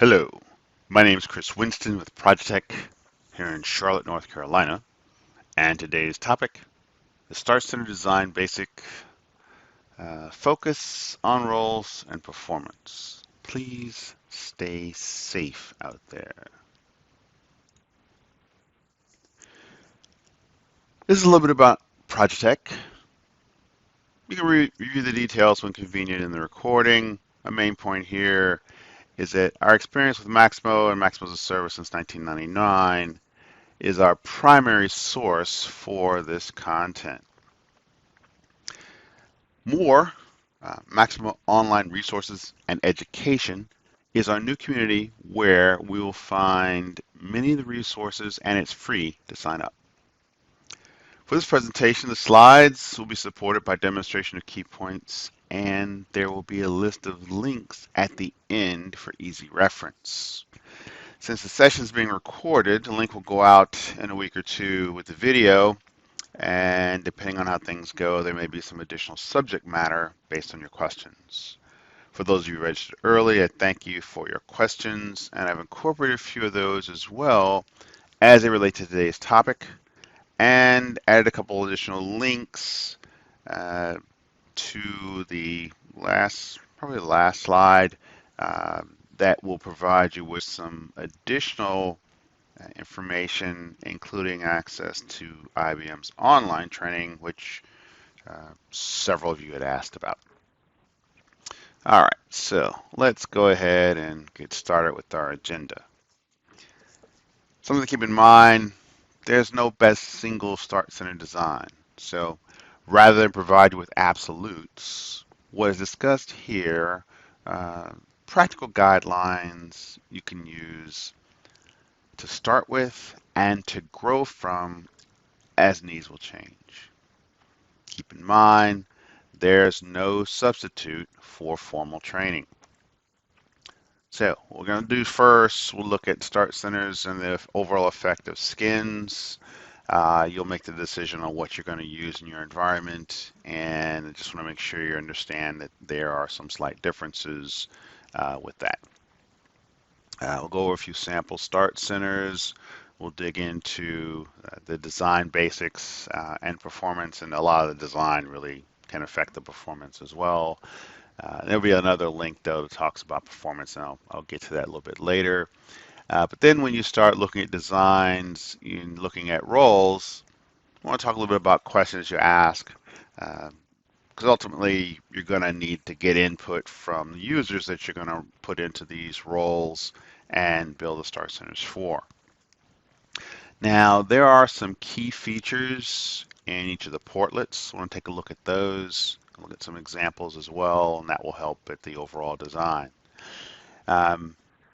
Hello, my name is Chris Winston with Projetech here in Charlotte, North Carolina, and today's topic, the Start Center Design Basic Focus on Roles and Performance. Please stay safe out there. This is a little bit about Projetech. You can review the details when convenient in the recording. A main point here is that our experience with Maximo and Maximo as a service since 1999 is our primary source for this content. More, Maximo Online Resources and Education is our new community where we will find many of the resources, and it's free to sign up. For this presentation, the slides will be supported by demonstration of key points, and there will be a list of links at the end for easy reference. Since the session is being recorded, the link will go out in a week or two with the video, and depending on how things go, there may be some additional subject matter based on your questions. For those of you registered early, I thank you for your questions, and I've incorporated a few of those as well as they relate to today's topic, and added a couple additional links to the probably the last slide that will provide you with some additional information, including access to IBM's online training, which several of you had asked about. All right, so let's go ahead and get started with our agenda. Something to keep in mind, there's no best single Start Center design. So rather than provide you with absolutes, what is discussed here, practical guidelines you can use to start with and to grow from as needs will change. Keep in mind, there's no substitute for formal training. So what we're going to do first, we'll look at Start Centers and the overall effect of skins. You'll make the decision on what you're going to use in your environment, and I just want to make sure you understand that there are some slight differences with that. We'll go over a few sample Start Centers. We'll dig into the design basics and performance, and a lot of the design really can affect the performance as well. There'll be another link though that talks about performance, and I'll get to that a little bit later. But then when you start looking at designs and looking at roles, I want to talk a little bit about questions you ask, because ultimately you're going to need to get input from the users that you're going to put into these roles and build the Start Centers for. Now, there are some key features in each of the portlets. I want to take a look at those, look at some examples as well, and that will help at the overall design.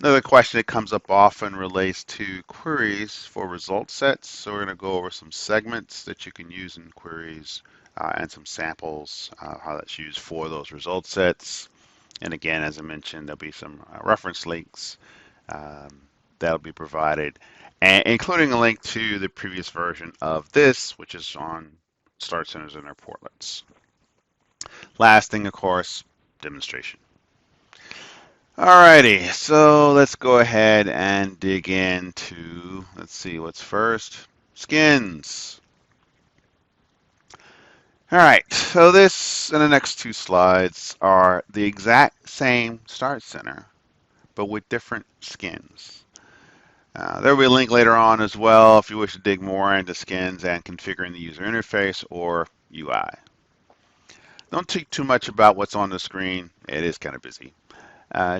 Another question that comes up often relates to queries for result sets. So we're going to go over some segments that you can use in queries and some samples, how that's used for those result sets. And again, as I mentioned, there'll be some reference links that'll be provided, and including a link to the previous version of this, which is on Start Centers and their portlets. Last thing, of course, demonstration. Alrighty, so let's go ahead and dig into, let's see what's first, skins. Alright, so this and the next two slides are the exact same Start Center, but with different skins. There will be a link later on as well if you wish to dig more into skins and configuring the user interface or UI. Don't think too much about what's on the screen. It is kind of busy.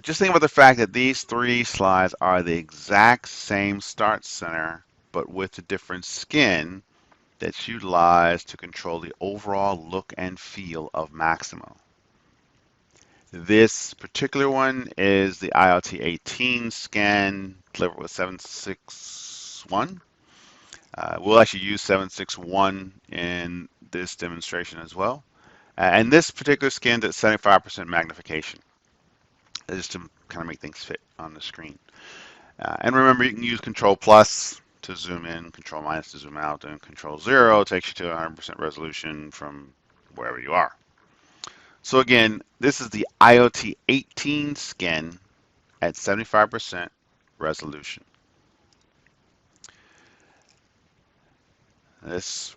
Just think about the fact that these three slides are the exact same Start Center, but with a different skin that's utilized to control the overall look and feel of Maximo. This particular one is the IoT 18 skin delivered with 761. We'll actually use 761 in this demonstration as well. And this particular skin is at 75% magnification, just to kind of make things fit on the screen. And remember, you can use Control Plus to zoom in, Control Minus to zoom out, and Control 0 takes you to 100% resolution from wherever you are. So again, this is the IoT 18 skin at 75% resolution. This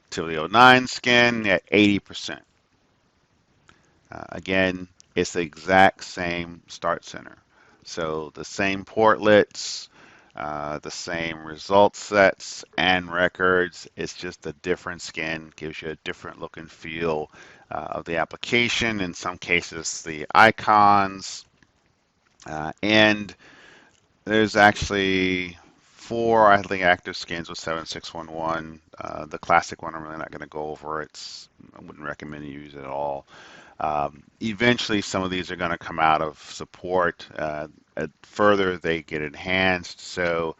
Tivoli 09 skin at 80%. Again, it's the exact same Start Center. So the same portlets, the same result sets and records. It's just a different skin, gives you a different look and feel of the application. In some cases, the icons. And there's actually 4, I think, active skins with 7611. The classic one, I'm really not going to go over. I wouldn't recommend you use it at all. Eventually, some of these are going to come out of support. Further, they get enhanced. So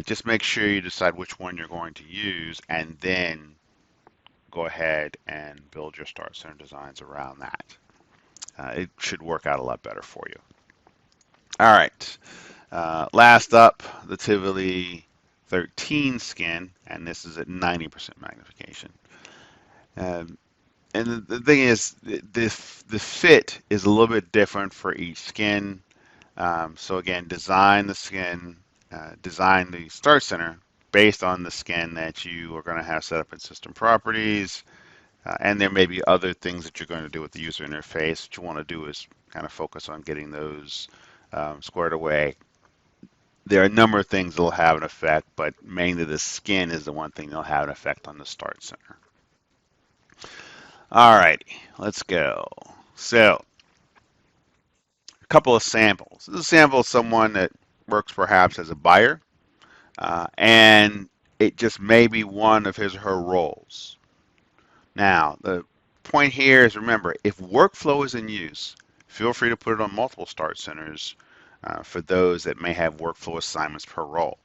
just make sure you decide which one you're going to use, and then go ahead and build your Start Center designs around that. It should work out a lot better for you. All right. Last up, the Tivoli 13 skin, and this is at 90% magnification. And the thing is, the fit is a little bit different for each skin. So again, design the skin, design the Start Center based on the skin that you are going to have set up in system properties. And there may be other things that you're going to do with the user interface. What you want to do is kind of focus on getting those squared away. There are a number of things that will have an effect, but mainly the skin is the one thing that will have an effect on the Start Center. All righty, let's go. So, a couple of samples. This is a sample of someone that works perhaps as a buyer, and it just may be one of his or her roles. Now, the point here is, remember, if workflow is in use, feel free to put it on multiple Start Centers for those that may have workflow assignments per role.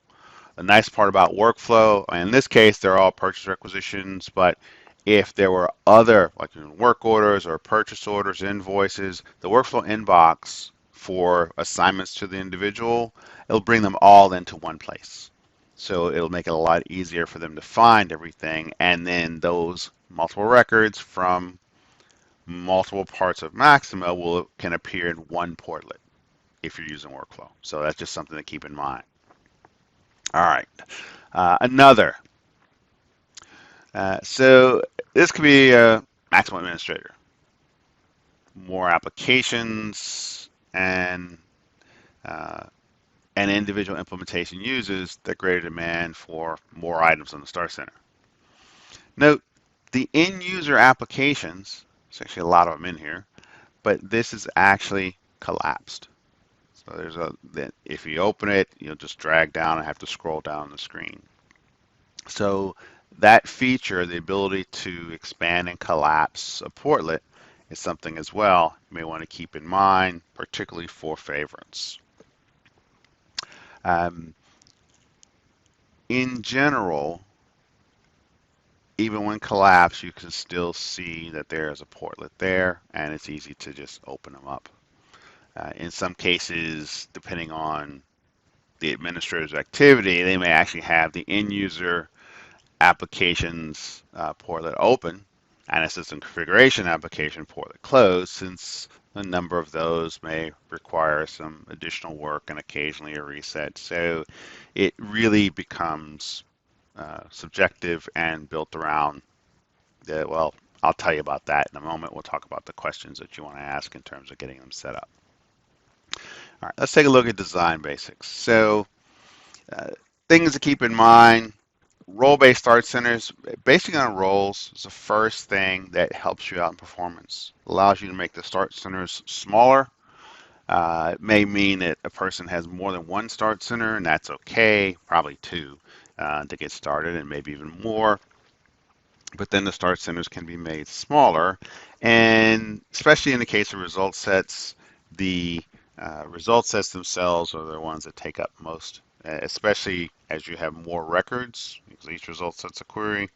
The nice part about workflow, in this case, they're all purchase requisitions, but if there were other, like work orders or purchase orders, invoices, the workflow inbox for assignments to the individual, it'll bring them all into one place. So it'll make it a lot easier for them to find everything, and then those multiple records from multiple parts of Maximo can appear in one portlet if you're using workflow. So that's just something to keep in mind. All right, another. So this could be a Maximo administrator. More applications and individual implementation uses the greater demand for more items on the Start Center. Note, the end user applications, there's actually a lot of them in here, but this is actually collapsed. So if you open it, you'll just drag down and have to scroll down the screen. So that feature, the ability to expand and collapse a portlet, is something as well you may want to keep in mind, particularly for favorites. In general, even when collapsed, you can still see that there is a portlet there, and it's easy to just open them up. In some cases, depending on the administrator's activity, they may actually have the end user applications portlet open and a system configuration application portlet closed, since a number of those may require some additional work and occasionally a reset. So it really becomes subjective and built around well, I'll tell you about that in a moment. We'll talk about the questions that you want to ask in terms of getting them set up. All right, let's take a look at design basics. So things to keep in mind: role-based Start Centers, basing on roles is the first thing that helps you out in performance. Allows you to make the Start Centers smaller. It may mean that a person has more than one Start Center, and that's okay, probably 2 to get started, and maybe even more. But then the Start Centers can be made smaller, and especially in the case of result sets, the result sets themselves are the ones that take up most, especially as you have more records, because each result set's a query.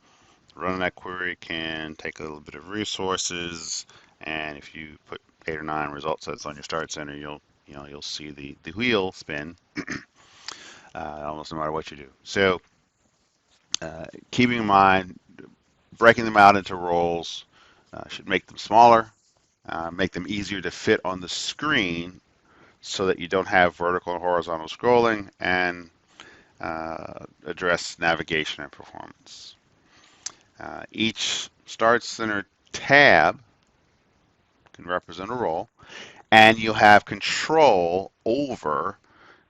Running that query can take a little bit of resources, and if you put 8 or 9 result sets on your Start Center, you'll see the wheel spin almost no matter what you do. So keeping in mind, breaking them out into roles should make them smaller, make them easier to fit on the screen, so that you don't have vertical and horizontal scrolling, and address navigation and performance. Each Start Center tab can represent a role, and you'll have control over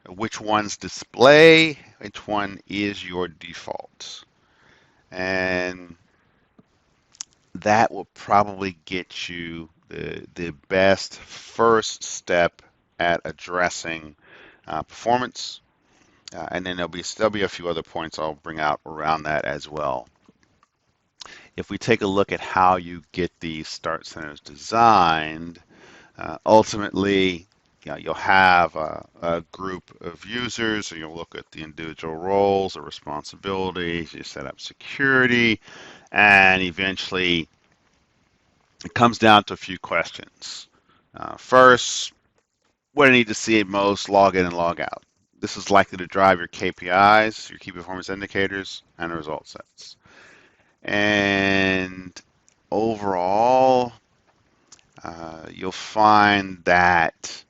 which ones display, which one is your default. And that will probably get you the best first step at addressing performance. And then there'll be a few other points I'll bring out around that as well. If we take a look at how you get these Start Centers designed, ultimately, you'll have a group of users, and you'll look at the individual roles or responsibilities, you set up security, and eventually it comes down to a few questions. First, what I need to see at most, log in and log out. This is likely to drive your KPIs, your key performance indicators, and result sets. And overall, you'll find that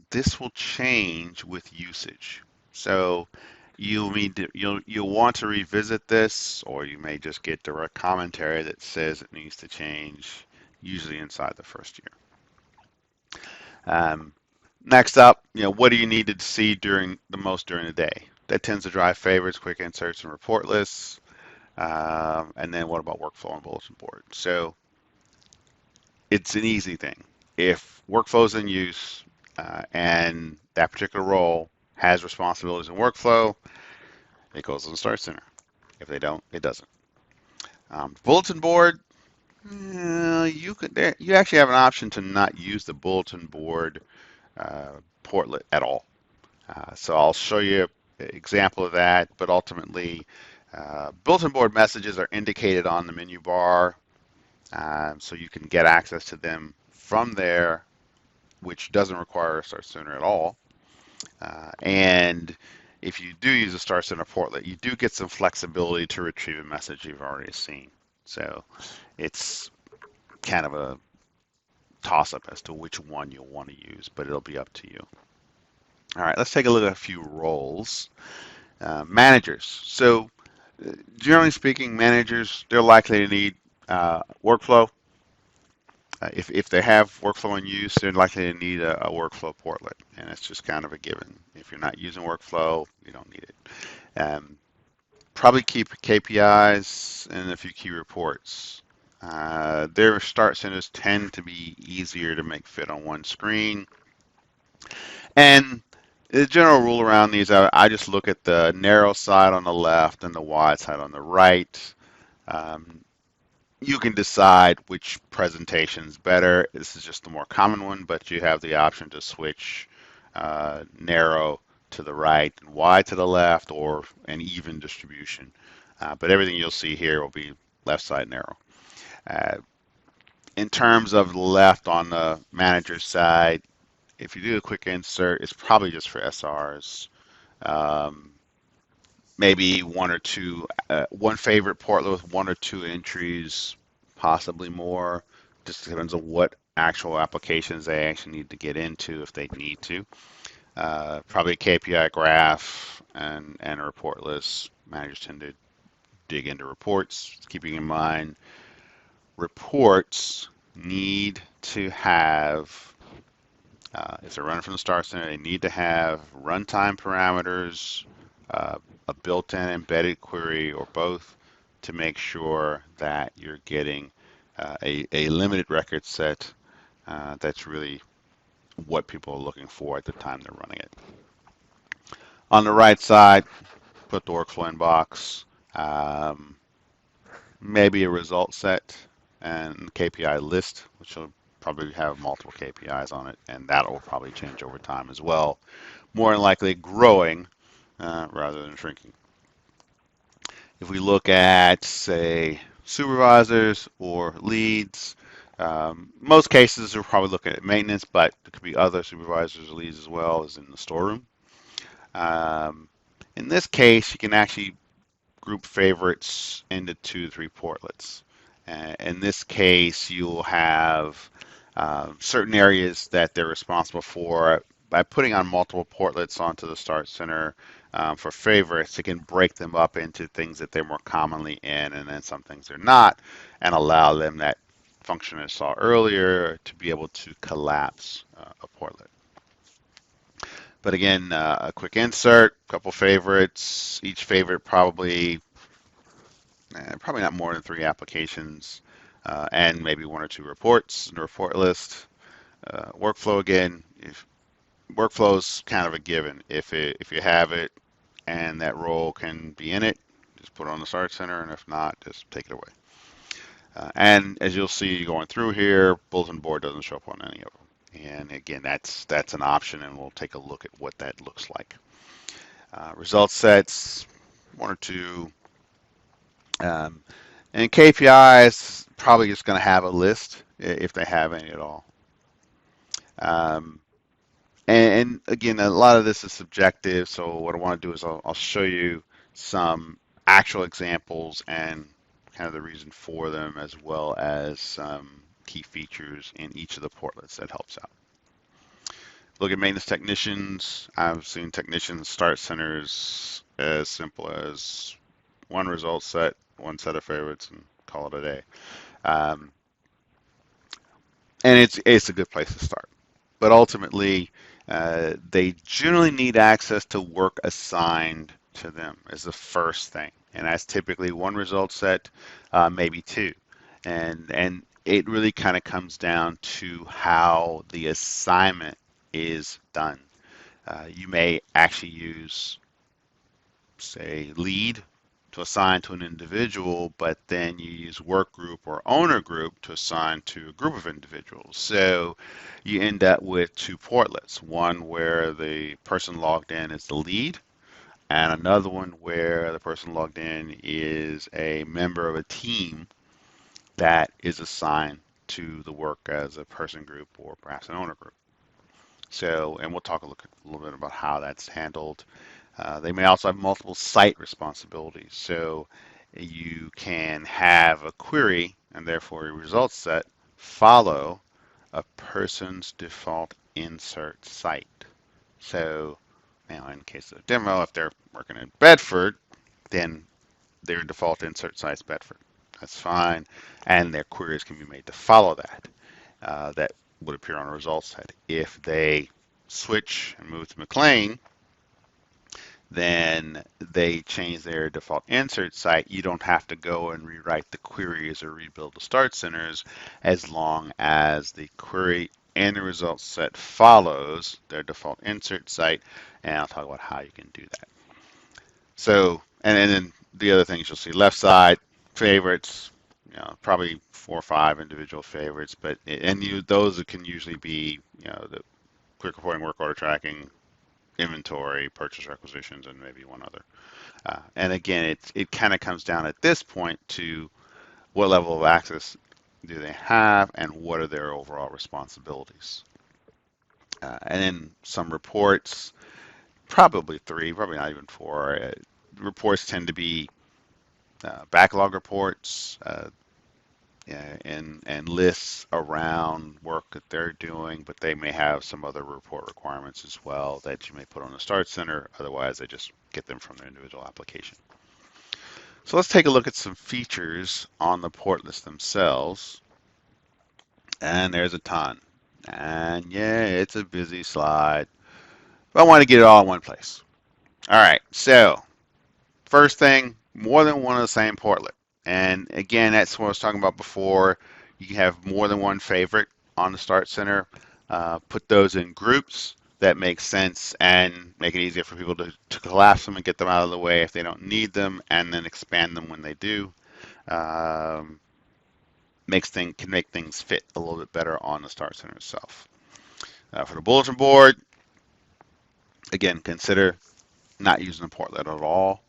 this will change with usage. So you'll want to revisit this, or you may just get direct commentary that says it needs to change, usually inside the first year. Next up, what do you need to see during the day? That tends to drive favorites, quick inserts, and report lists. And then what about workflow and bulletin board? So it's an easy thing. If workflow is in use and that particular role has responsibilities in workflow, it goes in the Start Center. If they don't, it doesn't. Bulletin board, you actually have an option to not use the bulletin board portlet at all. So I'll show you an example of that, but ultimately, bulletin board messages are indicated on the menu bar, so you can get access to them from there, which doesn't require a Start Center at all. And if you do use a Start Center portlet, you do get some flexibility to retrieve a message you've already seen. So it's kind of a toss-up as to which one you'll want to use, but it'll be up to you. All right, let's take a look at a few roles. Managers. So generally speaking, managers, they're likely to need workflow. If they have workflow in use, they're likely to need a workflow portlet, and it's just kind of a given. If you're not using workflow, you don't need it. Probably keep KPIs and a few key reports. Their Start Centers tend to be easier to make fit on one screen. And the general rule around these, I just look at the narrow side on the left and the wide side on the right. You can decide which presentation is better. This is just the more common one, but you have the option to switch narrow to the right and wide to the left, or an even distribution. But everything you'll see here will be left side narrow. In terms of the left on the manager side, if you do a quick insert, it's probably just for SRs. Maybe one or two, one favorite portlet with one or two entries, possibly more. Just depends on what actual applications they actually need to get into if they need to. Probably a KPI graph and a report list. Managers tend to dig into reports, keeping in mind reports need to have, if they're running from the Start Center, they need to have runtime parameters, a built-in embedded query, or both, to make sure that you're getting a limited record set that's really what people are looking for at the time they're running it. On the right side, put the workflow inbox, maybe a result set and KPI list, which will probably have multiple KPIs on it, and that will probably change over time as well. More than likely growing rather than shrinking. If we look at, say, supervisors or leads, most cases we're probably looking at maintenance, but there could be other supervisors or leads as well as in the storeroom. In this case, you can actually group favorites into 2 to 3 portlets. In this case, you'll have certain areas that they're responsible for. By putting on multiple portlets onto the Start Center for favorites, it can break them up into things that they're more commonly in and then some things they're not, and allow them that function I saw earlier to be able to collapse a portlet. But again, a quick insert, couple favorites, each favorite probably not more than 3 applications, and maybe 1 or 2 reports in the report list. Workflow again, if workflow is kind of a given. If you have it and that role can be in it, just put it on the Start Center, and if not, just take it away. And as you'll see going through here, bulletin board doesn't show up on any of them. And again, that's an option, and we'll take a look at what that looks like. Result sets, 1 or 2. And KPIs, probably just going to have a list if they have any at all. Um, and again, a lot of this is subjective, so what I want to do is I'll show you some actual examples and kind of the reason for them, as well as some key features in each of the portlets that helps out. Look at maintenance technicians. I've seen technicians start centers as simple as 1 result set, 1 set of favorites, and call it a day. Um, and it's a good place to start. But ultimately, they generally need access to work assigned to them as the first thing, and that's typically 1 result set, maybe 2, and it really kind of comes down to how the assignment is done. You may actually use, say, lead to assign to an individual, but then you use work group or owner group to assign to a group of individuals. So you end up with 2 portlets, one where the person logged in is the lead, and another one where the person logged in is a member of a team that is assigned to the work as a person group or perhaps an owner group. So, and we'll talk a little bit about how that's handled. They may also have multiple site responsibilities. So you can have a query and therefore a result set follow a person's default insert site. So now in case of demo, if they're working in Bedford, then their default insert site is Bedford. That's fine. And their queries can be made to follow that. That would appear on a results set. If they switch and move to McLean, then they change their default insert site. You don't have to go and rewrite the queries or rebuild the start centers as long as the query and the results set follows their default insert site. And I'll talk about how you can do that. So, and then the other things you'll see left side, favorites, probably 4 or 5 individual favorites, but those can usually be, the quick reporting, work order tracking, inventory, purchase requisitions, and maybe one other. And again, it kind of comes down at this point to what level of access do they have and what are their overall responsibilities. And then some reports, probably 3, probably not even 4. Reports tend to be backlog reports, and lists around work that they're doing, but they may have some other report requirements as well that you may put on the Start Center. Otherwise, they just get them from their individual application. So let's take a look at some features on the portlets themselves. And there's a ton. And yeah, it's a busy slide, but I want to get it all in one place. All right, so first thing, more than one of the same portlet. And again, that's what I was talking about before. You can have more than one favorite on the Start Center. Put those in groups that make sense and make it easier for people to collapse them and get them out of the way if they don't need them, and then expand them when they do. Can make things fit a little bit better on the Start Center itself. For the bulletin board, again, consider not using the portlet at all.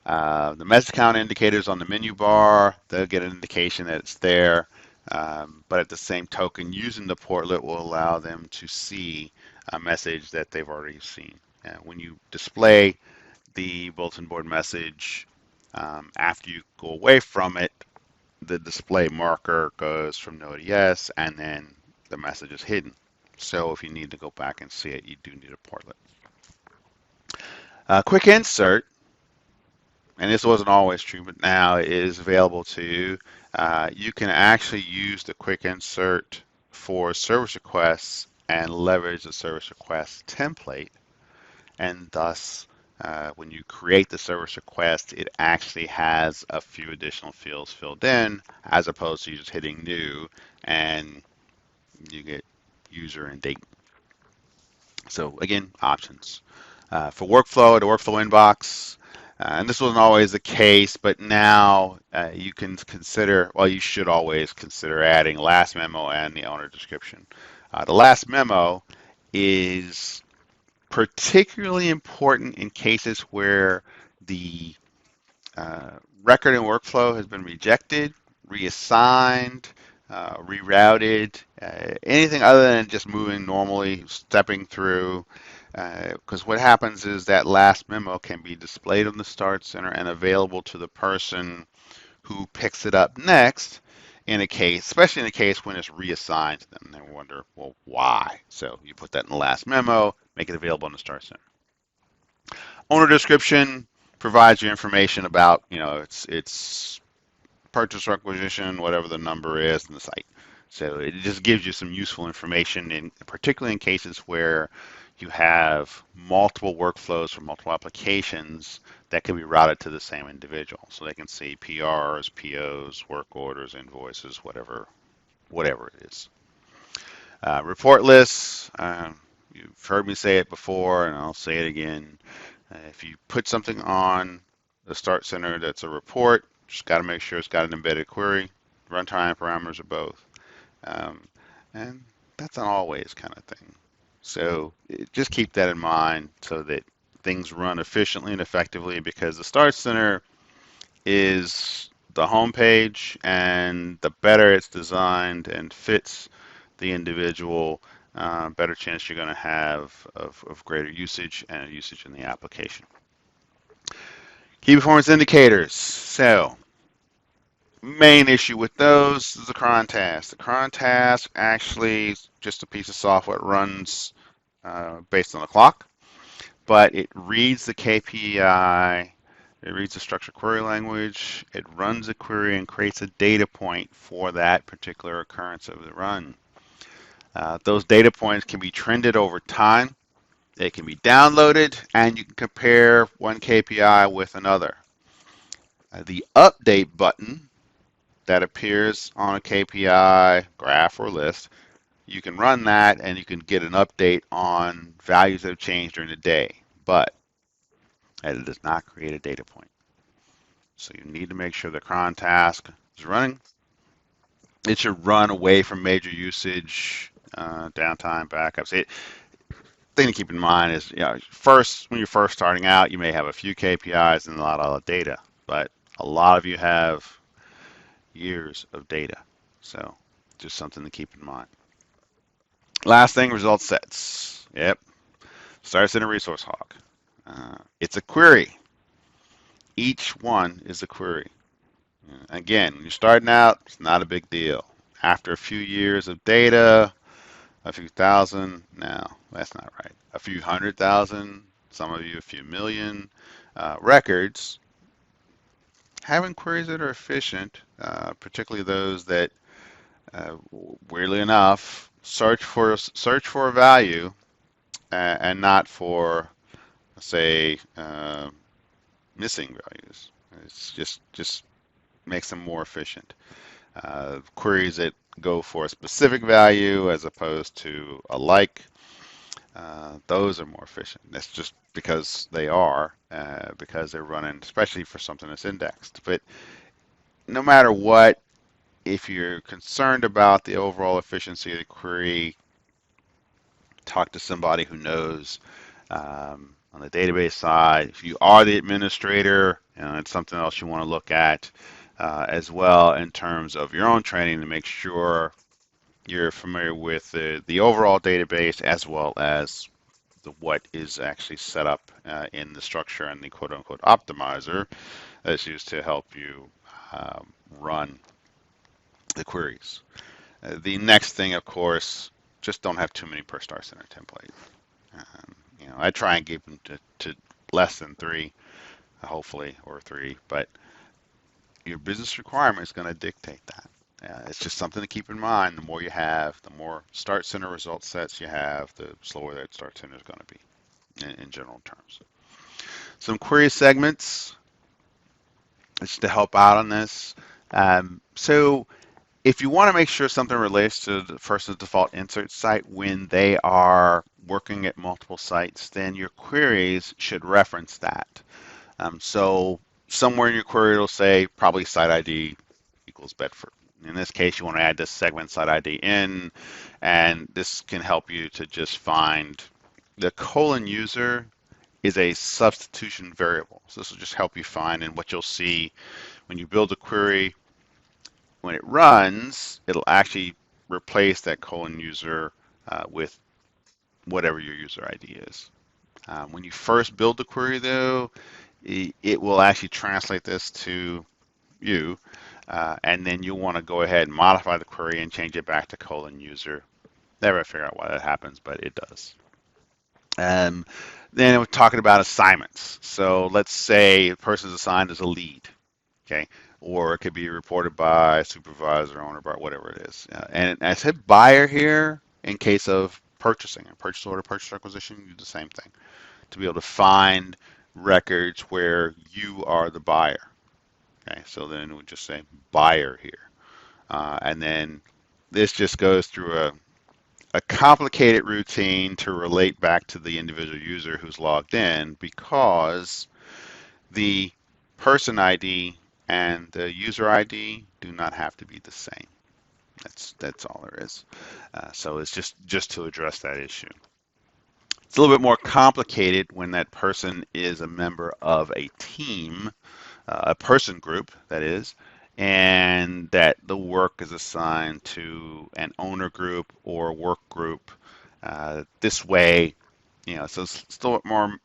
The message count indicators on the menu bar, they'll get an indication that it's there, but at the same token, using the portlet will allow them to see a message that they've already seen. When you display the bulletin board message, after you go away from it, the display marker goes from no to yes, and then the message is hidden. So if you need to go back and see it, you do need a portlet. Quick insert, and this wasn't always true, but now it is available to you. You can actually use the quick insert for service requests and leverage the service request template, and thus when you create the service request, it actually has a few additional fields filled in, as opposed to you just hitting new and you get user and date. So again, options. For workflow, the workflow inbox, and this wasn't always the case, but now you can consider, well, you should always consider adding last memo and the owner description. The last memo is particularly important in cases where the record and workflow has been rejected, reassigned, rerouted, anything other than just moving normally, stepping through. Because what happens is that last memo can be displayed on the Start Center and available to the person who picks it up next in a case, especially in a case when it's reassigned to them. They wonder, well, why? So you put that in the last memo, make it available on the Start Center. Owner description provides you information about, its purchase requisition, whatever the number is in the site. So it just gives you some useful information, particularly in cases where you have multiple workflows for multiple applications that can be routed to the same individual. So they can see PRs, POs, work orders, invoices, whatever it is. Report lists. You've heard me say it before, and I'll say it again. If you put something on the Start Center that's a report, just got to make sure it's got an embedded query, runtime parameters, or both. And that's an always kind of thing. So just keep that in mind so that things run efficiently and effectively, because the Start Center is the home page, and the better it's designed and fits the individual, better chance you're going to have of greater usage and usage in the application. Key performance indicators. So main issue with those is the cron task. The cron task actually is just a piece of software that runs based on the clock, but it reads the KPI, it reads the structured query language, it runs a query and creates a data point for that particular occurrence of the run. Those data points can be trended over time. They can be downloaded, and you can compare one KPI with another. The update button that appears on a KPI graph or list, you can run that and you can get an update on values that have changed during the day, but it does not create a data point. So you need to make sure the cron task is running. It should run away from major usage, downtime, backups. Thing to keep in mind is, first, when you're first starting out, you may have a few KPIs and a lot of data, but a lot of you have years of data. So just something to keep in mind. Last thing, result sets. Yep. Start Center Resource Hog. It's a query. Each one is a query. Again, when you're starting out, it's not a big deal. After a few years of data, a few thousand, no, that's not right. A few 100,000, some of you a few million records, having queries that are efficient, particularly those that, weirdly enough, search for a value and not for, say, missing values. It's just makes them more efficient. Queries that go for a specific value as opposed to a like, those are more efficient. That's just because they are, because they're running, especially for something that's indexed. But no matter what, if you're concerned about the overall efficiency of the query, talk to somebody who knows. On the database side, if you are the administrator, it's something else you want to look at as well in terms of your own training to make sure you're familiar with the overall database as well as what is actually set up in the structure and the quote-unquote optimizer that's used to help you run the queries. The next thing, of course, just don't have too many per Start Center template. I try and keep them to less than three, hopefully, or three, but your business requirement is going to dictate that. It's just something to keep in mind. The more you have, the more Start Center result sets you have, the slower that Start Center is going to be in general terms. Some query segments just to help out on this. So if you want to make sure something relates to the person's default insert site when they are working at multiple sites, then your queries should reference that. So somewhere in your query it'll say probably site ID equals Bedford. In this case, you want to add this segment site ID in, and this can help you to just find the colon user is a substitution variable. So this will just help you find, and what you'll see when you build a query, when it runs, it'll actually replace that colon user with whatever your user ID is. When you first build the query, though, it will actually translate this to you, and then you'll want to go ahead and modify the query and change it back to colon user. Never figure out why that happens, but it does. Then we're talking about assignments. So let's say a person's assigned as a lead, okay? Or it could be reported by supervisor, owner, bar, whatever it is. And I said buyer here in case of purchasing, a purchase order, purchase requisition, you do the same thing to be able to find records where you are the buyer. Okay, so then we just say buyer here. And then this just goes through a complicated routine to relate back to the individual user who's logged in, because the person ID and the user ID do not have to be the same. That's all there is. So it's just to address that issue. It's a little bit more complicated when that person is a member of a team, a person group, that is, and that the work is assigned to an owner group or work group. This way, so it's still more,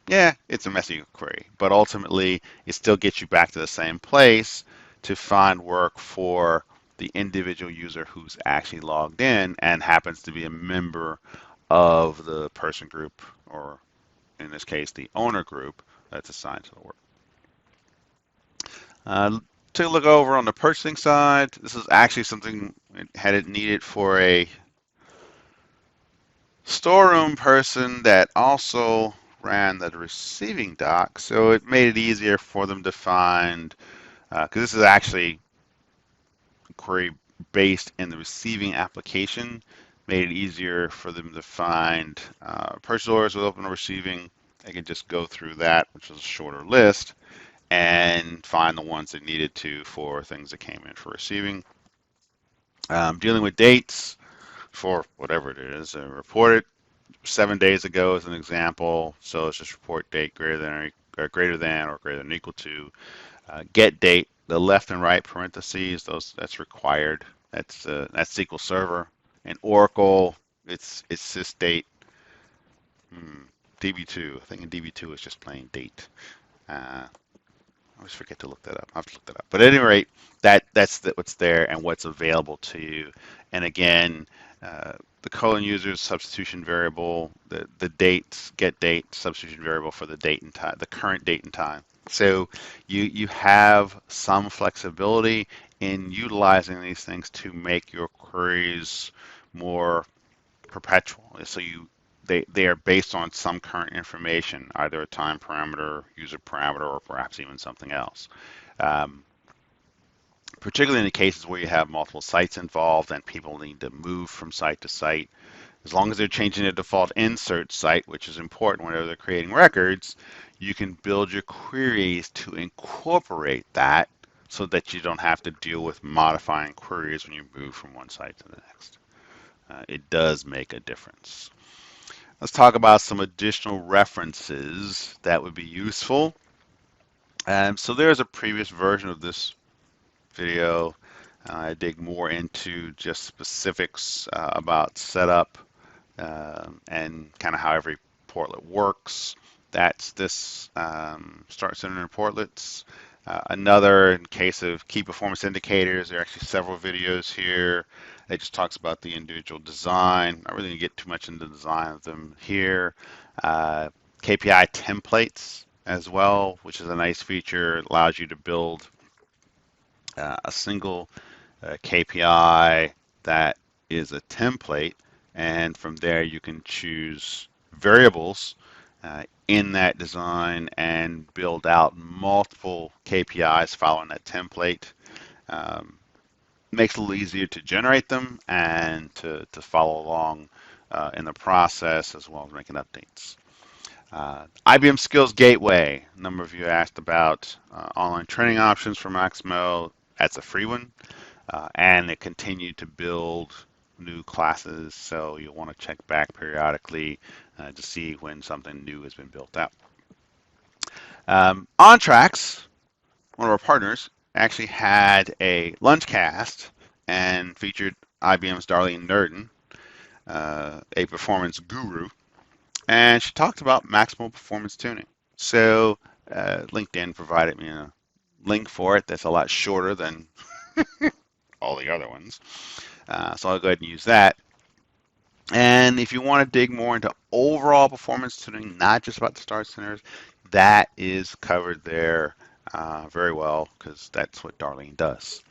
yeah, it's a messy query, but ultimately it still gets you back to the same place to find work for the individual user who's actually logged in and happens to be a member of the person group, or in this case, the owner group that's assigned to the work. Take a look over on the purchasing side. This is actually something had it needed for a storeroom person that also ran the receiving dock, so it made it easier for them to find, because this is actually a query based in the receiving application, made it easier for them to find purchase orders with open receiving. They could just go through that, which is a shorter list, and find the ones they needed to for things that came in for receiving. Dealing with dates for whatever it is, reported 7 days ago as an example. So it's just report date greater than or greater than equal to. Get date, the left and right parentheses, that's required. That's SQL Server. And Oracle, it's sysdate. DB2, I think in DB2 it's just plain date. I always forget to look that up. I have to look that up. But at any rate, that's what's there and what's available to you. And again, the colon user substitution variable, the dates, get date, substitution variable for the date and time, the current date and time. So you have some flexibility in utilizing these things to make your queries more perpetual. So they are based on some current information, either a time parameter, user parameter, or perhaps even something else. Particularly in the cases where you have multiple sites involved and people need to move from site to site, as long as they're changing the default insert site, which is important whenever they're creating records, you can build your queries to incorporate that so that you don't have to deal with modifying queries when you move from one site to the next. It does make a difference. Let's talk about some additional references that would be useful. So there's a previous version of this video. I dig more into just specifics about setup and kind of how every portlet works. That's this Start Center and Portlets. Another, in case of key performance indicators, there are actually several videos here It just talks about the individual design. Not really going to get too much into the design of them here. Uh, KPI templates as well, which is a nice feature. It allows you to build a single KPI that is a template, and from there you can choose variables in that design and build out multiple KPIs following that template. Um, Makes it a little easier to generate them and to follow along in the process as well as making updates. IBM Skills Gateway. A number of you asked about online training options for Maximo. That's a free one, and it continued to build new classes, so you'll want to check back periodically to see when something new has been built out. OnTracks, one of our partners, actually had a lunchcast and featured IBM's Darlene Nurden, a performance guru, and she talked about maximal performance tuning. So LinkedIn provided me a link for it that's a lot shorter than all the other ones. So I'll go ahead and use that. And if you want to dig more into overall performance tuning, not just about the start centers, that is covered there very well because that's what Darlene does.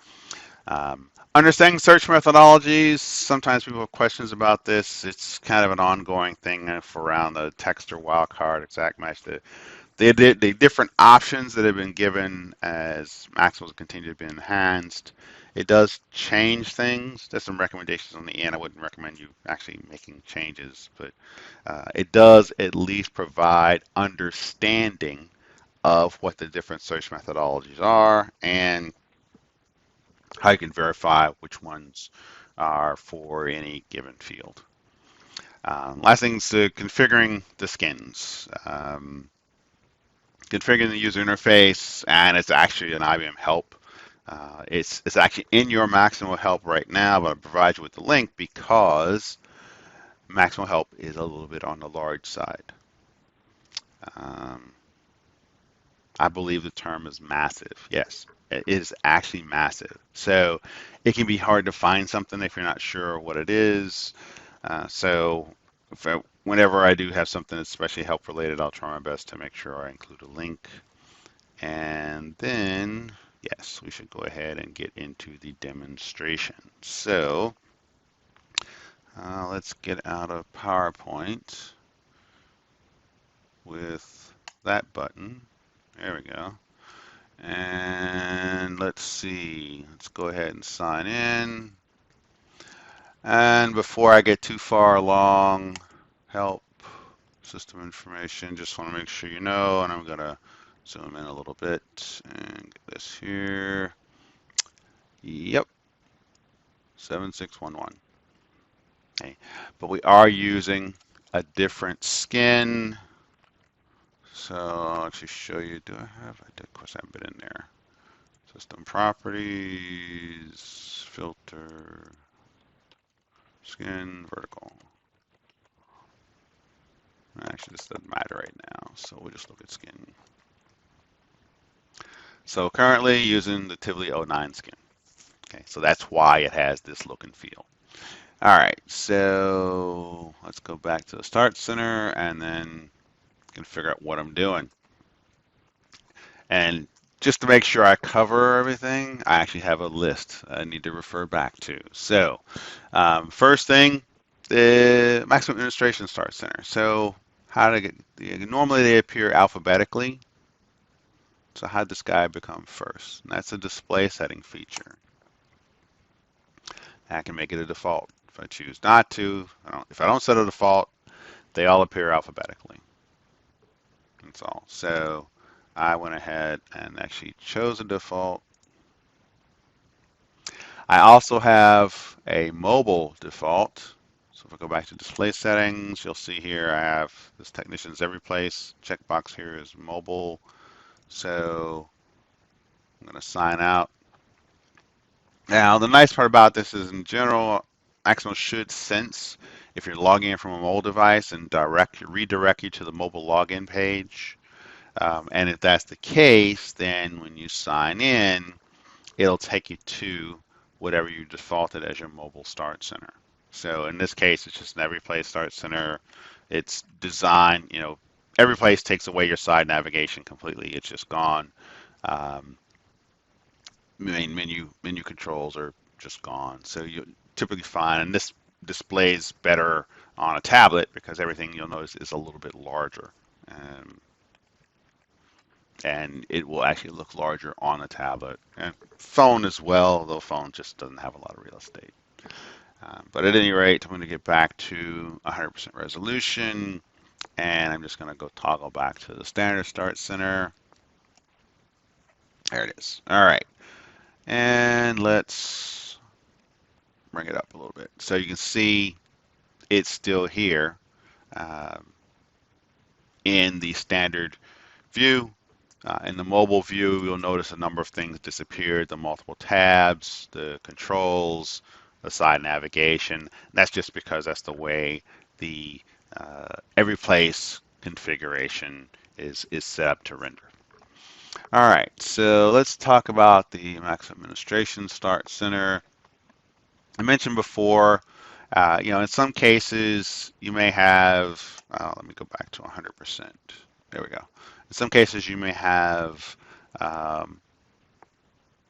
Understanding search methodologies, sometimes people have questions about this. It's kind of an ongoing thing for around the text or wildcard, exact match, the different options that have been given as maximals continue to be enhanced. It does change things. There's some recommendations on the end. I wouldn't recommend you actually making changes, but it does at least provide understanding of what the different search methodologies are and how you can verify which ones are for any given field. Last thing is configuring the skins. Configuring the user interface, and it's actually an IBM help. It's actually in your Maximo help right now, but I'll provide you with the link because Maximo help is a little bit on the large side. I believe the term is massive. Yes, it is actually massive. So it can be hard to find something if you're not sure what it is. Whenever I do have something that's especially help related, I'll try my best to make sure I include a link. And then, yes, we should go ahead and get into the demonstration. So let's get out of PowerPoint with that button. There we go. And let's see, let's go ahead and sign in. And before I get too far along, help, system information, just want to make sure you know, and I'm going to zoom in a little bit and get this here. Yep, 7611. Okay, but we are using a different skin. So I'll actually show you, of course I haven't been in there. System properties, filter, skin, vertical. Actually, this doesn't matter right now, so we'll just look at skin. So currently using the Tivoli 09 skin. Okay, so that's why it has this look and feel. All right, so let's go back to the Start Center and then can figure out what I'm doing. And just to make sure I cover everything, I actually have a list I need to refer back to. So first thing, the Maximum Administration Start Center. So how to get, normally they appear alphabetically. So how did this guy become first? And that's a display setting feature. I can make it a default. If I choose not to, if I don't set a default, they all appear alphabetically. That's all. So I went ahead and actually chose a default. I also have a mobile default. So if I go back to display settings, you'll see here I have this technicians every place. Checkbox here is mobile. So I'm going to sign out. Now, the nice part about this is in general, Maximo should sense if you're logging in from a mobile device and redirect you to the mobile login page. And if that's the case, then when you sign in, it'll take you to whatever you defaulted as your mobile start center. So in this case, it's just an every place start center. It's designed, every place takes away your side navigation completely. It's just gone. Um, menu controls are just gone. So you typically find, and this displays better on a tablet because everything you'll notice is a little bit larger. Um, and it will actually look larger on a tablet. And phone as well, though phone just doesn't have a lot of real estate. But at any rate, I'm going to get back to 100% resolution, and I'm just going to go toggle back to the standard start center. There it is. All right, and let's bring it up a little bit. So you can see it's still here um, in the standard view. In the mobile view, you'll notice a number of things disappeared, the multiple tabs, the controls, the side navigation. That's just because that's the way the every place configuration is set up to render. All right, so let's talk about the Max Administration Start Center. I mentioned before, in some cases you may have, let me go back to 100%. There we go. In some cases you may have um,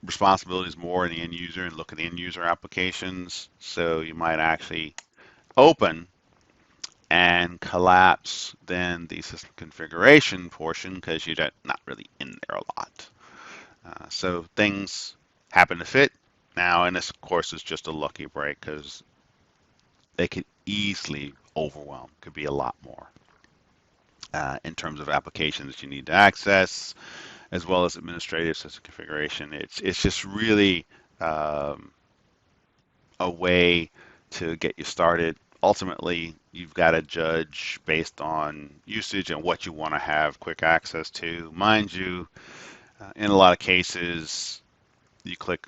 responsibilities more in the end user and look at the end user applications. So you might actually open and collapse then the system configuration portion because you're not really in there a lot. So things happen to fit. Now, and this of course is just a lucky break because they could easily overwhelm, could be a lot more in terms of applications you need to access, as well as administrative system configuration. It's just really a way to get you started. Ultimately, you've got to judge based on usage and what you want to have quick access to. Mind you, in a lot of cases, you click,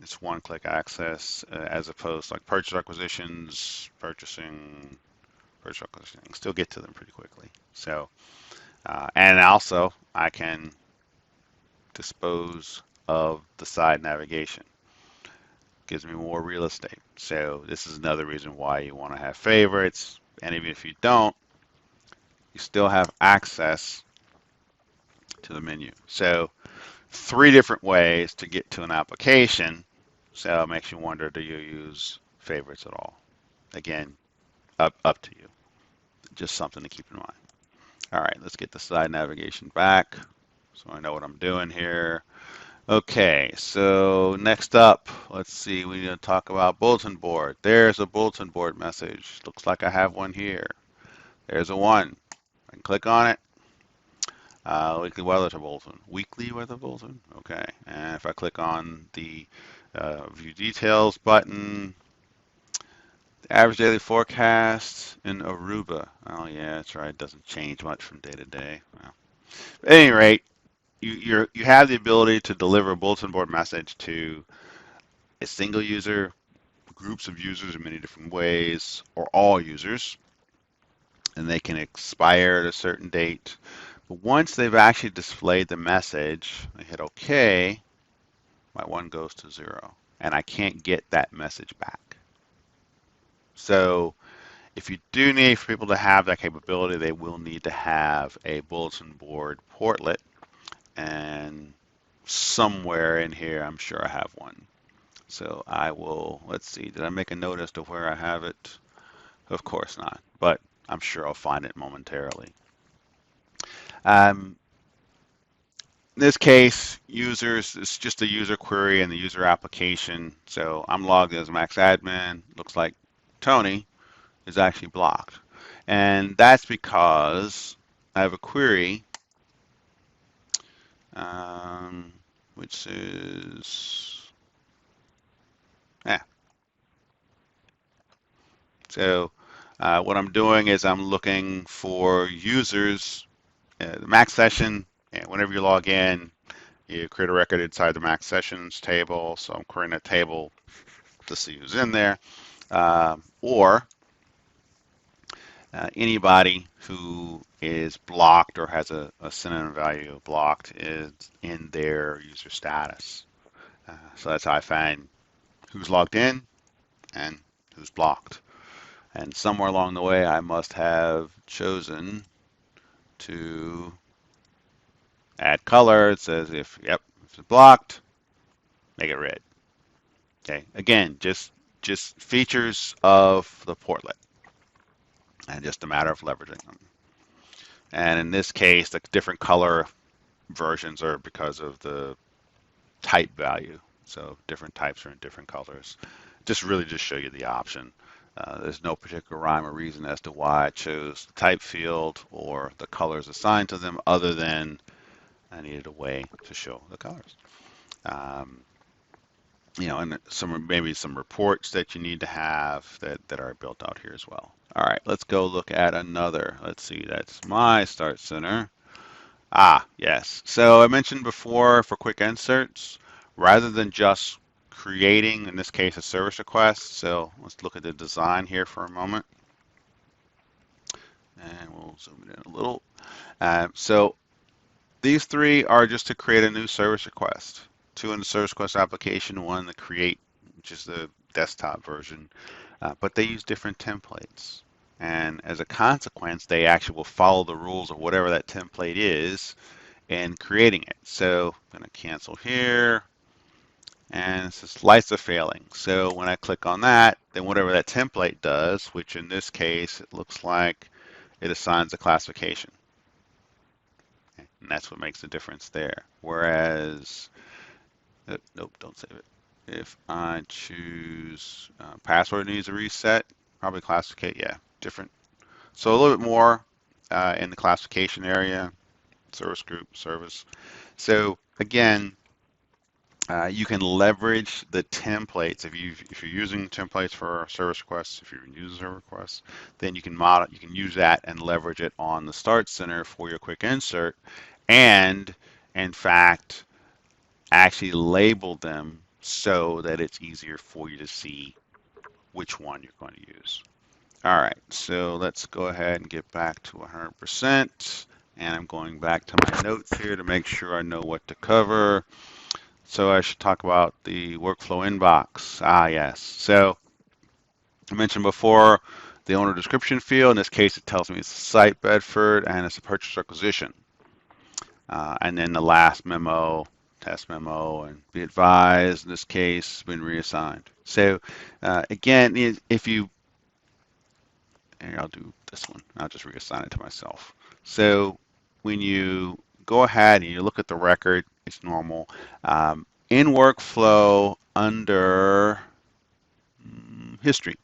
it's one-click access as opposed to like purchase requisitions, purchasing, still get to them pretty quickly. So, and also I can dispose of the side navigation. Gives me more real estate. So this is another reason why you want to have favorites. And even if you don't, you still have access to the menu. So 3 different ways to get to an application. So it makes you wonder, do you use favorites at all? Again, up to you. Just something to keep in mind. All right, let's get the side navigation back so I know what I'm doing here. Okay, so next up, let's see, we need to talk about bulletin board. There's a bulletin board message. Looks like I have one here. There's a 1. I can click on it. Weekly weather bulletin. Weekly weather bulletin? Okay, and if I click on the view details button, the average daily forecast in Aruba. Oh yeah, that's right, it doesn't change much from day to day. Well, at any rate, you have the ability to deliver a bulletin board message to a single user, groups of users in many different ways, or all users, and they can expire at a certain date. But once they've actually displayed the message, I hit OK, my 1 goes to 0, and I can't get that message back. So if you do need for people to have that capability, they will need to have a bulletin board portlet, and somewhere in here, I'm sure I have one. So I will, let's see, did I make a note as to where I have it? Of course not, but I'm sure I'll find it momentarily. In this case, users, it's just a user query and the user application. So I'm logged as Max admin. Looks like Tony is actually blocked. And that's because I have a query which is, so what I'm doing is I'm looking for users, the Max session, and whenever you log in, you create a record inside the Max sessions table. So I'm creating a table to see who's in there, or anybody who is blocked or has a synonym value blocked is in their user status. So that's how I find who's logged in and who's blocked. And somewhere along the way, I must have chosen to add color. It says if it's blocked, make it red. Okay, again, just features of the portlet and just a matter of leveraging them. And in this case, the different color versions are because of the type value. So different types are in different colors. Just show you the option. There's no particular rhyme or reason as to why I chose the type field or the colors assigned to them other than I needed a way to show the colors. Um, and maybe some reports that you need to have that are built out here as well. All right, let's go look at another. Let's see, that's my Start Center. Ah, yes. So I mentioned before for quick inserts, rather than just creating, in this case, a service request. So let's look at the design here for a moment. And we'll zoom it in a little. So these three are just to create a new service request. Two in the service request application, one in the create, which is the desktop version. But they use different templates. And as a consequence, they actually will follow the rules of whatever that template is in creating it. So I'm going to cancel here. And it says lights are failing. So when I click on that, then whatever that template does, which in this case, it looks like it assigns a classification. Okay, and that's what makes the difference there. Whereas, nope, don't save it. If I choose password needs a reset, probably classificate, yeah, different. So a little bit more in the classification area, service group, service. So again, you can leverage the templates. If you're using templates for service requests, if you're using service requests, then you can use that and leverage it on the Start Center for your quick insert, and in fact, actually label them so that it's easier for you to see which one you're going to use. All right, so let's go ahead and get back to 100%. And I'm going back to my notes here to make sure I know what to cover. So I should talk about the workflow inbox. Ah, yes. So I mentioned before the owner description field. In this case, it tells me it's site Bedford and it's a purchase requisition. And then the last memo, test memo, and be advised, in this case, been reassigned. So again, if you, here, I'll do this one. I'll just reassign it to myself. So when you go ahead and you look at the record, it's normal. In workflow under history,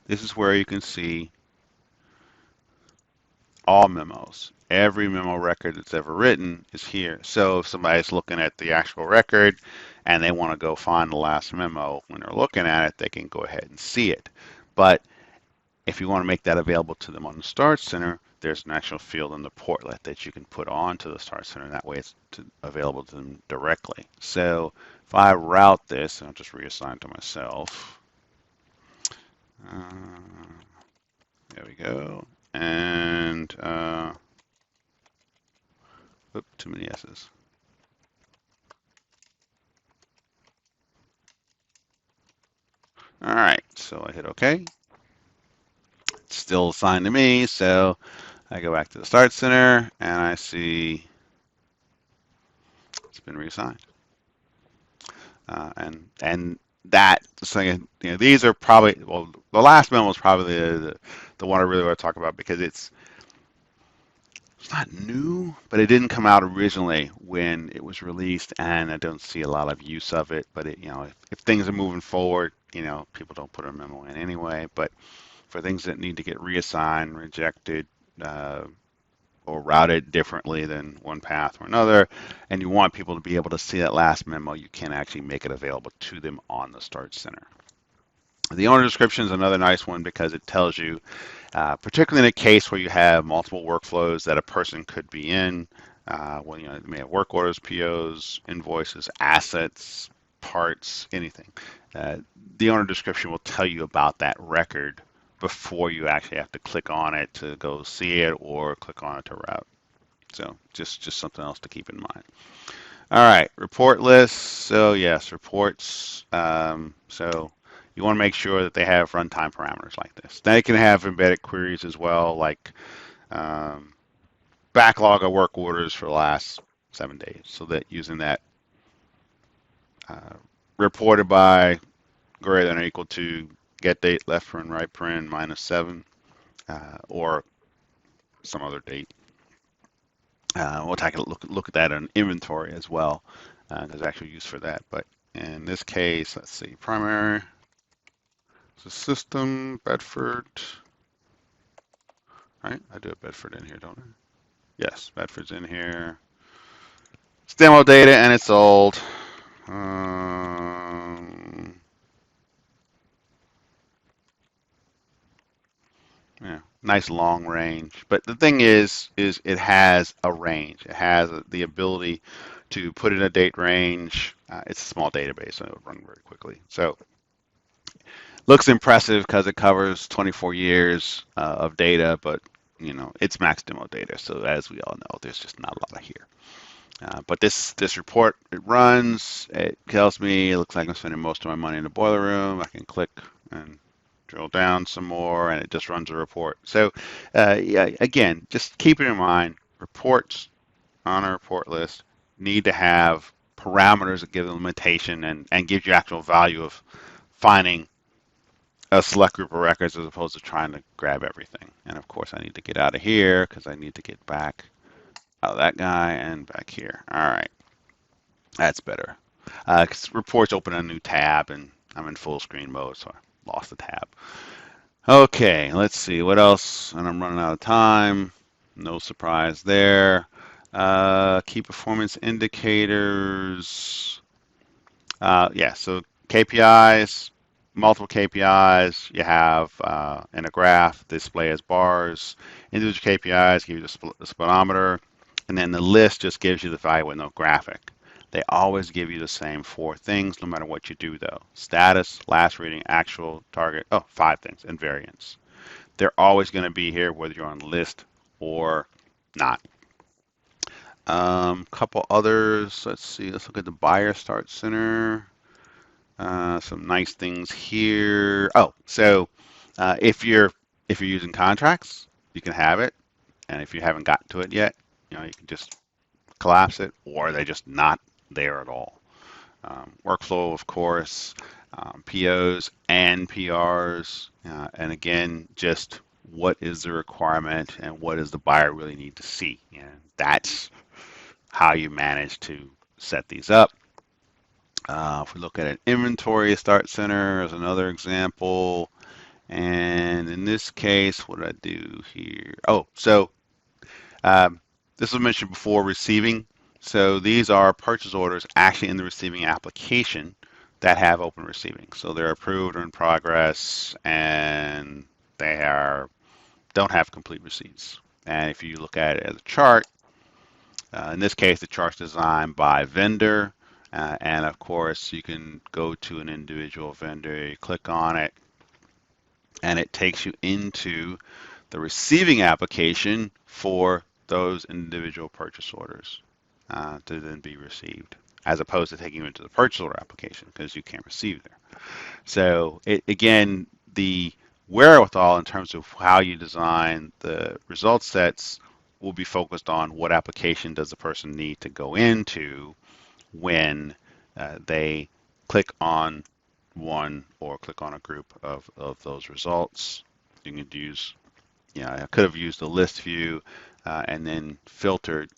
this is where you can see all memos. Every memo record that's ever written is here. So if somebody's looking at the actual record and they want to go find the last memo, when they're looking at it, they can go ahead and see it. But if you want to make that available to them on the Start Center, there's an actual field in the portlet that you can put onto the Start Center, and that way it's available to them directly. So if I route this, and I'll just reassign to myself. There we go. And, too many S's. All right, so I hit OK. It's still assigned to me, so I go back to the Start Center and I see it's been reassigned. And that, so, these are probably, well, the last memo is probably the one I really want to talk about because it's not new, but it didn't come out originally when it was released, and I don't see a lot of use of it. But if things are moving forward, people don't put a memo in anyway. But for things that need to get reassigned, rejected, or routed differently than one path or another, and you want people to be able to see that last memo, you can actually make it available to them on the Start Center. The owner description is another nice one because it tells you, particularly in a case where you have multiple workflows that a person could be in, well, you may have work orders, POs, invoices, assets, parts, anything. The owner description will tell you about that record before you actually have to click on it to go see it or click on it to route. So just something else to keep in mind. All right, report lists. So yes, reports. So you want to make sure that they have runtime parameters like this. They can have embedded queries as well, like um, backlog of work orders for the last 7 days. So that using that uh, reported by greater than or equal to get date left paren right paren -7 or some other date. We'll take a look at that in inventory as well. There's actually use for that. But in this case, let's see, primary, the system, Bedford, right? I do have Bedford in here, don't I? Yes, Bedford's in here. It's demo data and it's old. Um, yeah, nice long range. But the thing is it has a range. It has the ability to put in a date range. It's a small database, so it would run very quickly. So looks impressive because it covers 24 years of data, but it's max demo data. So as we all know, there's just not a lot here. But this report, it runs. It tells me it looks like I'm spending most of my money in the boiler room. I can click and drill down some more, and it just runs a report. So yeah, again, just keep it in mind. Reports on a report list need to have parameters that give them limitation and give you actual value of finding a select group of records as opposed to trying to grab everything. And of course, I need to get out of here because I need to get back out of that guy and back here. All right, that's better. 'Cause reports open a new tab and I'm in full screen mode, so I lost the tab. Okay, let's see what else. And I'm running out of time. No surprise there. Key performance indicators. Yeah, so KPIs, multiple KPIs. You have in a graph display as bars. Individual KPIs give you the speedometer, and then the list just gives you the value with no graphic. They always give you the same 4 things, no matter what you do, though. Status, last reading, actual, target. Oh, 5 things, and variance. They're always going to be here whether you're on the list or not. Couple others. Let's see. Let's look at the Buyer Start Center. Some nice things here. Oh, so if you're using contracts, you can have it, and if you haven't gotten to it yet, you can just collapse it, or they're just not there at all. Workflow, of course, POs and PRs, and again, just what is the requirement and what does the buyer really need to see? That's how you manage to set these up. If we look at an inventory start center as another example, and in this case, what did I do here? Oh, so this was mentioned before, receiving. So these are purchase orders actually in the receiving application that have open receiving. So they're approved or in progress, and don't have complete receipts. And if you look at it as a chart, in this case, the chart's designed by vendor. And of course, you can go to an individual vendor, you click on it, and it takes you into the receiving application for those individual purchase orders to then be received, as opposed to taking you into the purchase order application because you can't receive there. So again, the wherewithal in terms of how you design the result sets will be focused on what application does the person need to go into when they click on one or click on a group of those results. You can use, I could have used the list view and then filtered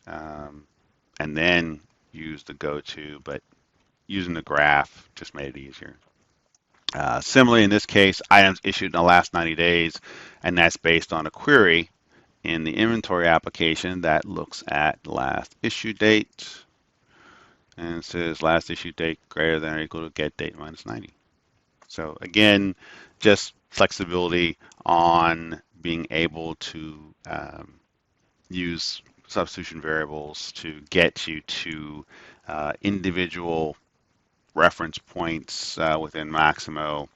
and then use the go-to, but using the graph just made it easier. Similarly, in this case, items issued in the last 90 days, and that's based on a query in the inventory application that looks at last issue date and it says last issue date greater than or equal to get date minus 90. So again, just flexibility on being able to use substitution variables to get you to individual reference points within Maximo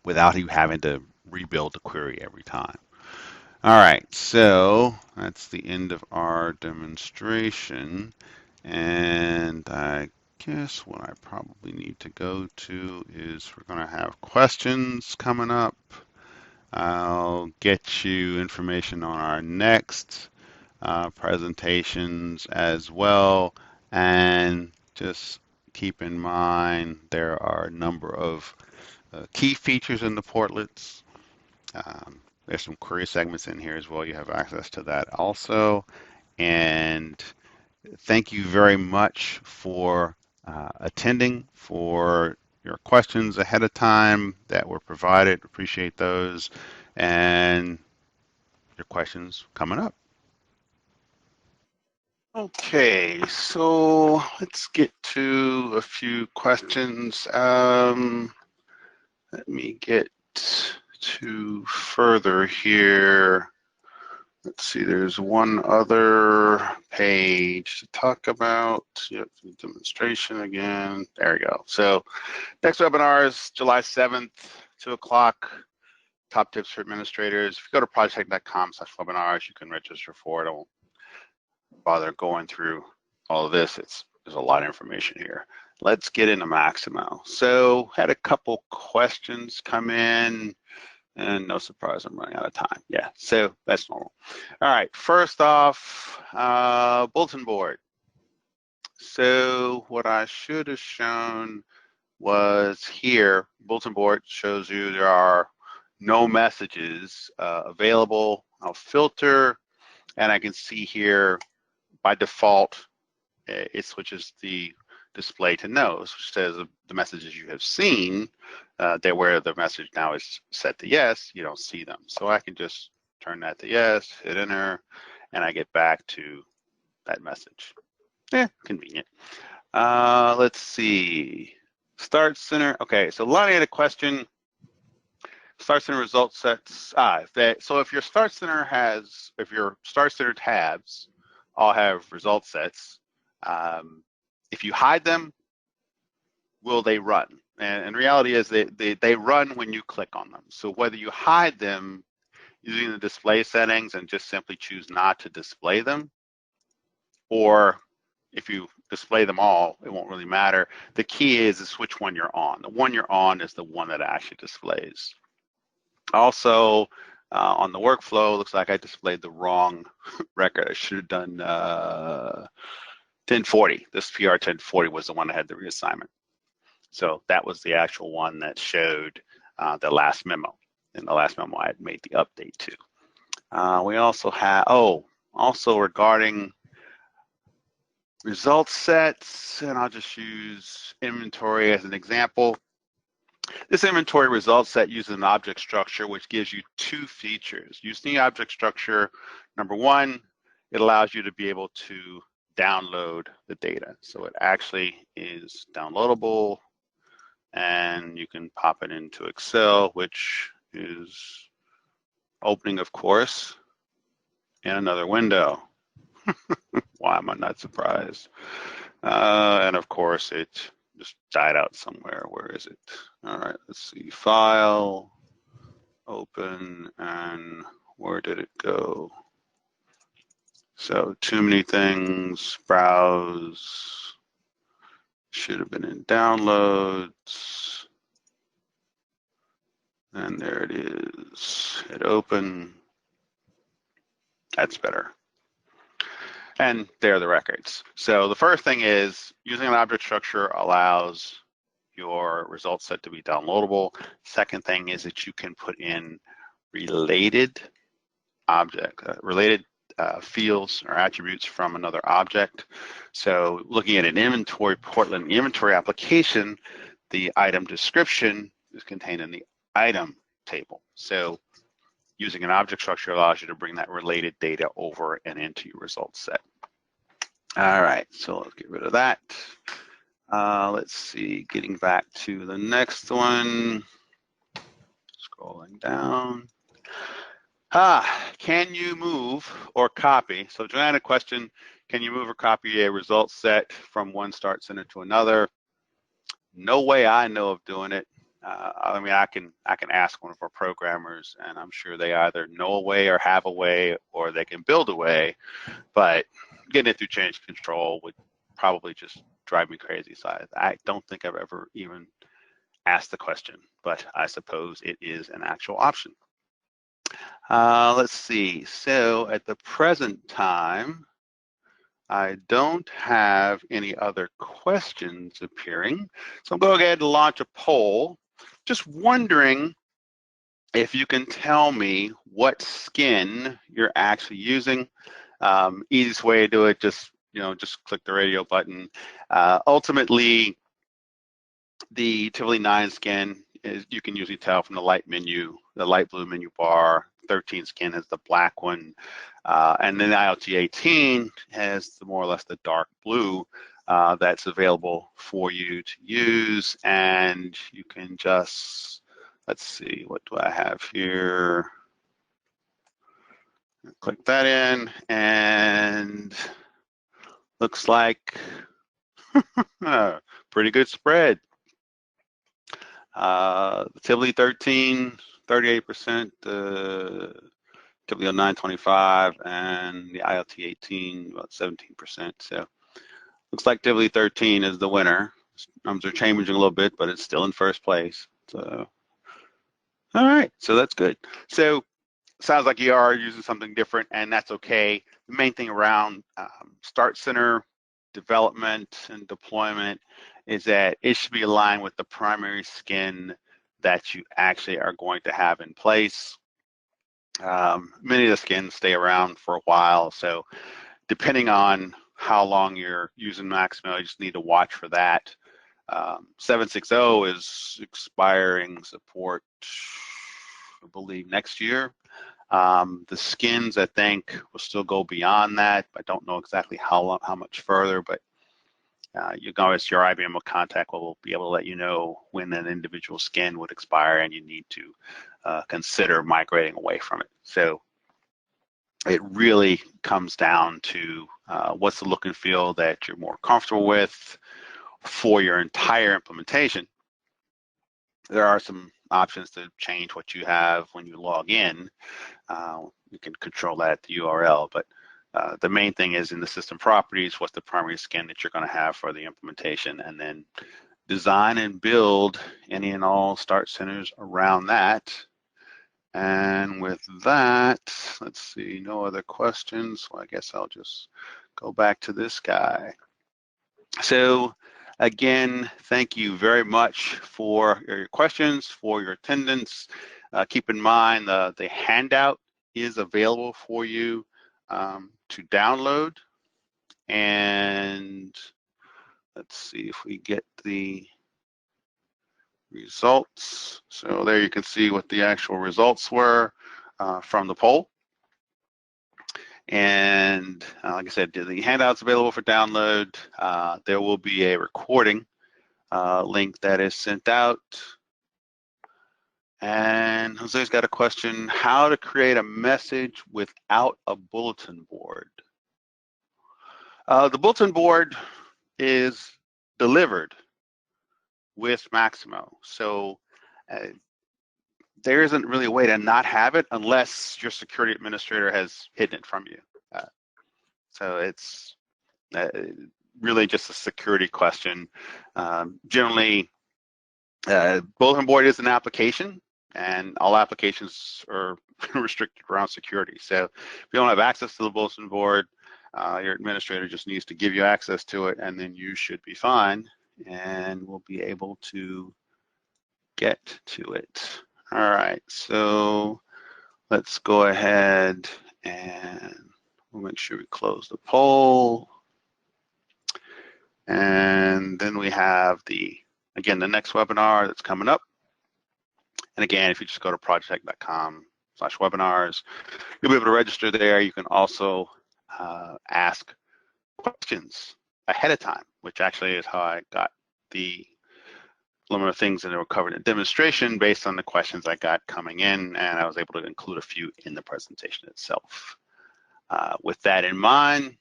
without you having to rebuild the query every time. All right, so that's the end of our demonstration. And I guess what I probably need to go to is we're going to have questions coming up. I'll get you information on our next presentations as well. And just keep in mind there are a number of key features in the portlets. There's some query segments in here as well. You have access to that also. And thank you very much for attending, for your questions ahead of time that were provided. Appreciate those. And your questions coming up. Okay, so let's get to a few questions. Let me get to further here. Let's see, there's one other page to talk about. Yep, demonstration again. There we go. So next webinar is July 7th, 2 o'clock. Top tips for administrators. If you go to projetech.com/webinars, you can register for it. I won't bother going through all of this. There's a lot of information here. Let's get into Maximo. So had a couple questions come in, and no surprise, I'm running out of time. Yeah, so that's normal. All right, first off, bulletin board. So what I should have shown was here, bulletin board shows you there are no messages available. I'll filter, and I can see here by default, it switches the display to no's, which says the messages you have seen, that where the message now is set to yes, you don't see them. So I can just turn that to yes, hit enter, and I get back to that message. Yeah, convenient. Let's see. Start Center. Okay, so Lonnie had a question. Start Center result sets. So if your Start Center if your Start Center tabs all have result sets, if you hide them, will they run? And reality is they run when you click on them. So whether you hide them using the display settings and just simply choose not to display them, or if you display them all, it won't really matter. The key is which one you're on. The one you're on is the one that actually displays. Also, on the workflow, looks like I displayed the wrong record. I should have done 1040. This PR 1040 was the one that had the reassignment. So that was the actual one that showed the last memo. In the last memo, I had made the update to. We also have, also regarding result sets, and I'll just use inventory as an example. This inventory result set uses an object structure, which gives you two features. Using the object structure, number one, it allows you to be able to download the data. So it actually is downloadable, and you can pop it into Excel, which is opening, of course, in another window. Why am I not surprised? And of course, it just died out somewhere. Where is it? All right, let's see. File, open, and where did it go? So too many things. Browse. Should have been in downloads. And there it is. Hit open. That's better. And there are the records. So the first thing is using an object structure allows your result set to be downloadable. Second thing is that you can put in related fields or attributes from another object. So looking at an inventory portlet, inventory application, the item description is contained in the item table. So using an object structure allows you to bring that related data over and into your result set. All right, so let's get rid of that. Let's see, getting back to the next one. Scrolling down. Can you move or copy? So Joanna, question, can you move or copy a result set from one Start Center to another? No way I know of doing it. I mean, I can ask one of our programmers, and I'm sure they either know a way or have a way, or they can build a way. But getting it through change control would probably just drive me crazy. So I don't think I've ever even asked the question, but I suppose it is an actual option. Let's see. So at the present time, I don't have any other questions appearing. So I'm going to go ahead and launch a poll. Just wondering if you can tell me what skin you're actually using. Easiest way to do it, just click the radio button. Ultimately, the Tivoli 9 skin is, you can usually tell from the light menu, the light blue menu bar. 13 skin is the black one, and then IoT 18 has the more or less the dark blue that's available for you to use. And you can just, let's see, what do I have here? Click that in, and looks like pretty good spread. Tivoli 13, 38%, Tivoli 9, 25, and the IoT 18, about 17%. So looks like Tivoli 13 is the winner. Numbers are changing a little bit, but it's still in first place. So, all right, so that's good. So sounds like you are using something different, and that's okay. The main thing around Start Center development and deployment is that it should be aligned with the primary skin that you actually are going to have in place. Many of the skins stay around for a while, so depending on how long you're using Maximo, you just need to watch for that. 760 is expiring support, I believe, next year. The skins, I think, will still go beyond that. I don't know exactly how much further, but you can always, your IBM contact will be able to let you know when an individual skin would expire and you need to consider migrating away from it. So it really comes down to what's the look and feel that you're more comfortable with for your entire implementation. There are some options to change what you have when you log in. You can control that at the URL, but the main thing is in the system properties, what's the primary skin that you're going to have for the implementation, and then design and build any and all Start Centers around that. And with that, let's see, no other questions. So I guess I'll just go back to this guy. So again, thank you very much for your questions, for your attendance. Keep in mind the handout is available for you to download. And let's see if we get the results. So there you can see what the actual results were from the poll. And like I said, the handout's available for download. There will be a recording link that is sent out. And Jose's got a question: how to create a message without a bulletin board? The bulletin board is delivered with Maximo. So there isn't really a way to not have it unless your security administrator has hidden it from you. So it's really just a security question. Generally, bulletin board is an application, and all applications are restricted around security. So if you don't have access to the bulletin board, your administrator just needs to give you access to it, and then you should be fine, and we'll be able to get to it. All right, so let's go ahead and we'll make sure we close the poll. And then we have again, the next webinar that's coming up. And again, if you just go to projetech.com/webinars, you'll be able to register there. You can also ask questions ahead of time, which actually is how I got the limit of things that were covered in the demonstration based on the questions I got coming in, and I was able to include a few in the presentation itself. With that in mind,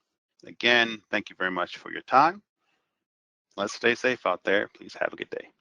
again, thank you very much for your time. Let's stay safe out there. Please have a good day.